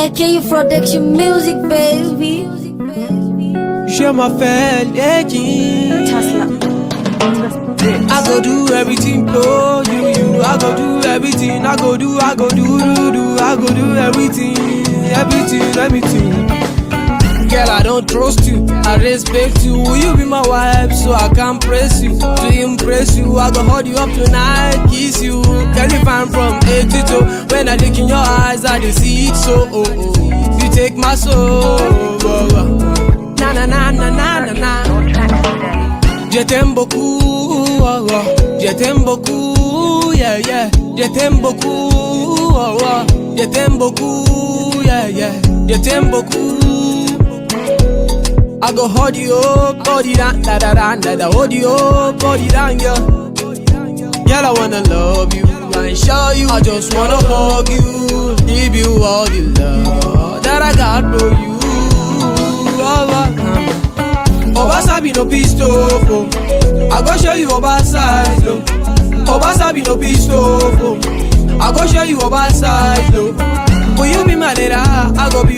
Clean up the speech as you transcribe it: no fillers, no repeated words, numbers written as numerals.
AKU Production Music, baby. Share my feeling. I go do everything for you. I go do everything. I go do. I go do everything. Girl, I don't trust you, I respect you. Will you be my wife so I can press you? To impress you, I go hold you up tonight, kiss you. Girl, if I'm from head to toe, when I look in your eyes, I just see it so. You take my soul. Na na na na na na na. Je t'aime beaucoup, je t'aime beaucoup, yeah yeah. Je t'aime beaucoup, je t'aime beaucoup, yeah yeah. Je t'aime beaucoup. I go hold you up, body down, da da da da da. Hold you up, body down, girl. Girl, I wanna love you and show you. I just wanna hug you, give you all the love that I got for you. Obasa be no pistol, oh. I go show you Obasa, no. Obasa be no pistol, oh. I go show you Obasa, no. Will you be my leader? I go be.